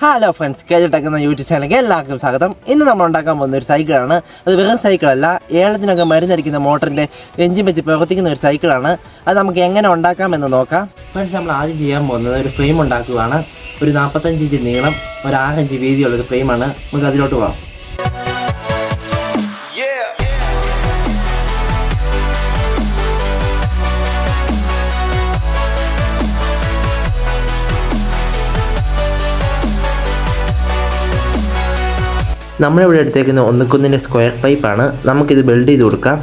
Hello friends, കേട്ടിട്ടേക്കുന്ന YouTube ചാനലിലേക്ക് എല്ലാവർക്കും സ്വാഗതം. ഇന്ന് നമ്മൾ ഉണ്ടാക്കാൻ പോകുന്ന ഒരു സൈക്കിളാണ്. അത് വെറും സൈക്കിളല്ല, ഏലത്തിനൊക്കെ മരുന്നടിക്കുന്ന മോട്ടറിൻ്റെ എഞ്ചിൻ വെച്ച് പ്രവർത്തിക്കുന്ന ഒരു സൈക്കിളാണ്. അത് നമുക്ക് എങ്ങനെ ഉണ്ടാക്കാമെന്ന് നോക്കാം. ഫ്രണ്ട്സ്, നമ്മൾ ആദ്യം ചെയ്യാൻ പോകുന്നത് ഒരു ഫ്രെയിം ഉണ്ടാക്കുകയാണ്. ഒരു 45 ഇഞ്ച് നീളം, ഒരു 6 ഇഞ്ച് വീതിയുള്ളൊരു ഫ്രെയിമാണ്. നമുക്ക് അതിലോട്ട് പോകാം. നമ്മളിവിടെ എടുത്തേക്കുന്ന 1 സ്ക്വയർ പൈപ്പാണ്. നമുക്കിത് ബിൽഡ് ചെയ്ത് കൊടുക്കാം.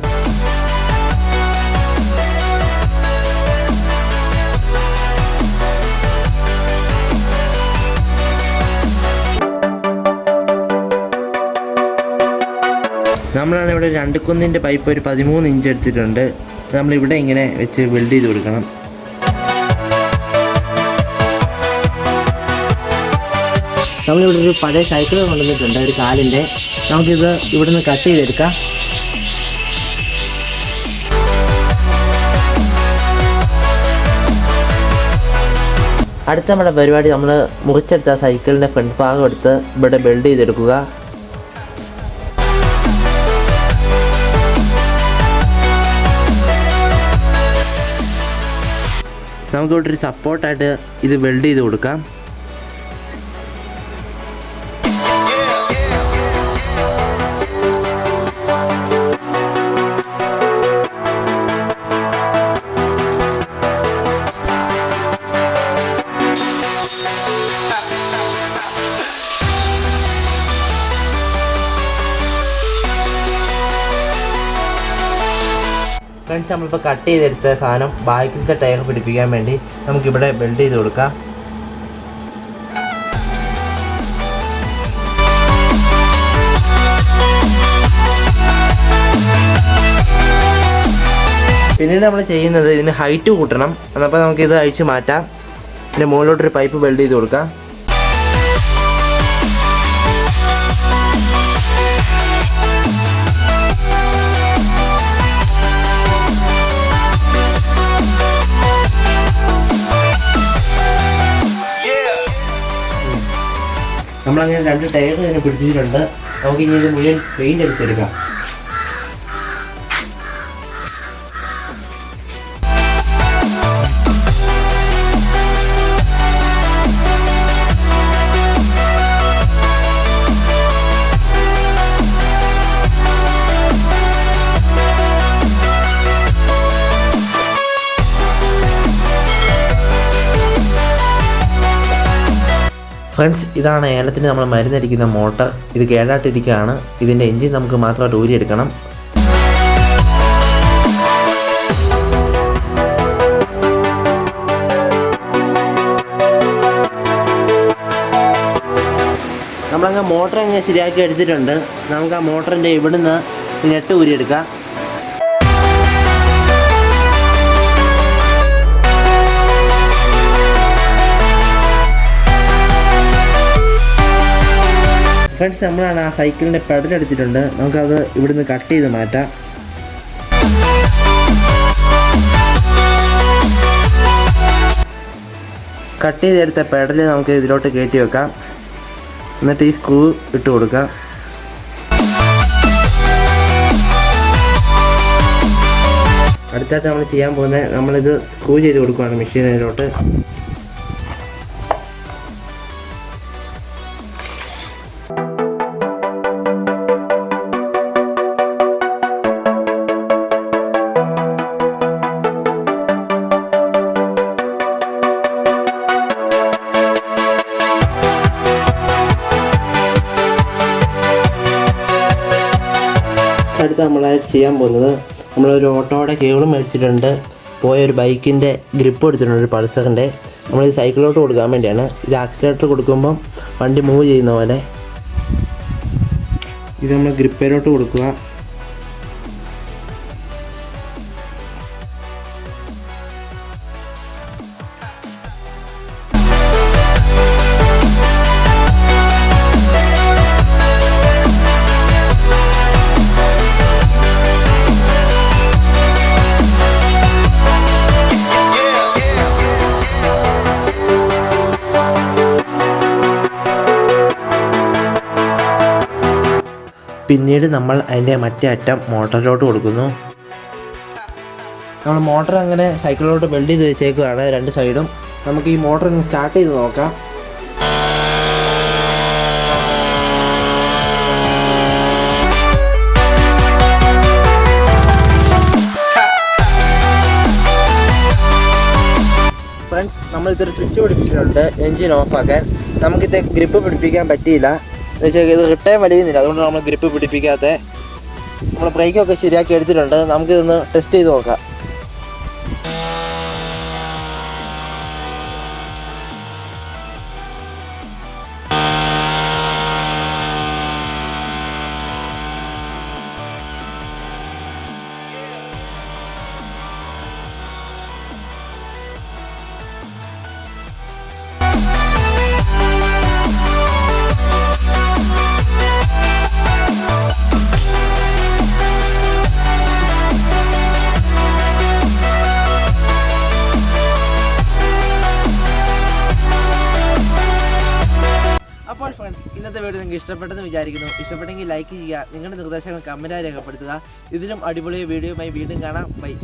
നമ്മളാണ് ഇവിടെ 2 പൈപ്പ് ഒരു 13 ഇഞ്ച് എടുത്തിട്ടുണ്ട്. നമ്മളിവിടെ ഇങ്ങനെ വെച്ച് ബിൽഡ് ചെയ്ത് കൊടുക്കണം. നമ്മളിവിടെ ഒരു പഴയ സൈക്കിൾ കൊണ്ടുവന്നിട്ടുണ്ട്, ഒരു കാലിൻ്റെ. നമുക്കിത് ഇവിടെ നിന്ന് കട്ട് ചെയ്തെടുക്കാം. അടുത്ത നമ്മുടെ പരിപാടി, നമ്മൾ മുറിച്ചെടുത്ത സൈക്കിളിൻ്റെ ഫ്രണ്ട് ഭാഗം എടുത്ത് ഇവിടെ ബിൽഡ് ചെയ്തെടുക്കുക. നമുക്കിവിടെ ഒരു സപ്പോർട്ടായിട്ട് ഇത് വെൽഡ് ചെയ്ത് കൊടുക്കാം. ഫ്രണ്ട്സ്, നമ്മളിപ്പോൾ കട്ട് ചെയ്തെടുത്ത സാധനം ബാക്കിലത്തെ ടയർ പിടിപ്പിക്കാൻ വേണ്ടി നമുക്കിവിടെ ബിൽഡ് ചെയ്ത് കൊടുക്കാം. പിന്നീട് നമ്മൾ ചെയ്യുന്നത് ഇതിന് ഹൈറ്റ് കൂട്ടണം. എന്നപ്പോൾ നമുക്കിത് അഴിച്ച് മാറ്റാം. പിന്നെ മുകളിലോട്ടൊരു പൈപ്പ് ബിൽഡ് ചെയ്ത് കൊടുക്കാം. നമ്മളങ്ങനെ 2 ടയർ ഇതിനെ പിടിപ്പിച്ചിട്ടുണ്ട്. നമുക്ക് ഇനി ഇത് മുഴുവൻ പെയിൻ്റ് അടിച്ചെടുക്കാം. ഫ്രണ്ട്സ്, ഇതാണ് ഏലത്തിന് നമ്മൾ മരുന്നടിക്കുന്ന മോട്ടർ. ഇത് കേടായിട്ടിരിക്കുകയാണ്. ഇതിൻ്റെ എൻജിൻ നമുക്ക് മാത്രമായിട്ട് ഊരിയെടുക്കണം. നമ്മളങ്ങ് മോട്ടർ അങ്ങ് ശരിയാക്കി എടുത്തിട്ടുണ്ട്. നമുക്ക് ആ മോട്ടറിൻ്റെ ഇവിടുന്ന് നെട്ട് ഊരിയെടുക്കാം. ഫ്രണ്ട്സ്, നമ്മളാണ് ആ സൈക്കിളിൻ്റെ പെഡൽ എടുത്തിട്ടുണ്ട്. നമുക്കത് ഇവിടുന്ന് കട്ട് ചെയ്ത് മാറ്റാം. കട്ട് ചെയ്തെടുത്ത പെഡൽ നമുക്ക് ഇതിലോട്ട് കയറ്റി വെക്കാം. എന്നിട്ട് ഈ സ്ക്രൂ ഇട്ട് കൊടുക്കാം. അടുത്തായിട്ട് നമ്മൾ ചെയ്യാൻ പോകുന്നത്, നമ്മളിത് സ്ക്രൂ ചെയ്ത് കൊടുക്കുകയാണ് മെഷീനിലോട്ട്. അടുത്ത് നമ്മളായിട്ട് ചെയ്യാൻ പോകുന്നത്, നമ്മളൊരു ഓട്ടോയുടെ കേബിളും മേടിച്ചിട്ടുണ്ട്. പോയ ഒരു ബൈക്കിൻ്റെ ഗ്രിപ്പ് എടുത്തിട്ടുണ്ട്, ഒരു പൾസറിൻ്റെ. നമ്മളിത് സൈക്കിളിലോട്ട് കൊടുക്കാൻ വേണ്ടിയാണ്. ഇത് ആക്സിലേറ്റർ കൊടുക്കുമ്പം വണ്ടി മൂവ് ചെയ്യുന്ന പോലെ ഇത് നമ്മൾ ഗ്രിപ്പിലോട്ട് കൊടുക്കുക. പിന്നീട് നമ്മൾ അതിൻ്റെ മറ്റേ അറ്റം മോട്ടറിലോട്ട് കൊടുക്കുന്നു. നമ്മൾ മോട്ടർ അങ്ങനെ സൈക്കിളിലോട്ട് വെൽഡ് ചെയ്ത് വെച്ചേക്കുകയാണ് 2 സൈഡും. നമുക്ക് ഈ മോട്ടർ ഒന്ന് സ്റ്റാർട്ട് ചെയ്ത് നോക്കാം. ഫ്രണ്ട്സ്, നമ്മളിതൊരു സ്വിച്ച് പിടിപ്പിച്ചിട്ടുണ്ട് എൻജിൻ ഓഫാക്കാൻ. നമുക്കിത് ഗ്രിപ്പ് പിടിപ്പിക്കാൻ പറ്റിയില്ല. എന്ന് വെച്ചാൽ ഇത് റിട്ടേൺ വലിയുന്നില്ല, അതുകൊണ്ട് നമ്മൾ ഗ്രിപ്പ് പിടിപ്പിക്കാത്ത. നമ്മൾ ബ്രേക്കൊക്കെ ശരിയാക്കി എടുത്തിട്ടുണ്ട്. നമുക്കിതൊന്ന് ടെസ്റ്റ് ചെയ്ത് നോക്കാം. അപ്പോൾ ഫ്രണ്ട്സ്, ഇന്നത്തെ വീഡിയോ നിങ്ങൾക്ക് ഇഷ്ടപ്പെട്ടെന്ന് വിചാരിക്കുന്നു. ഇഷ്ടപ്പെട്ടെങ്കിൽ ലൈക്ക് ചെയ്യുക, നിങ്ങളുടെ നിർദ്ദേശങ്ങൾ കമൻറ്റായി രേഖപ്പെടുത്തുക. ഇതിലും അടിപൊളി വീഡിയോയുമായി വീണ്ടും കാണാം. ബൈ.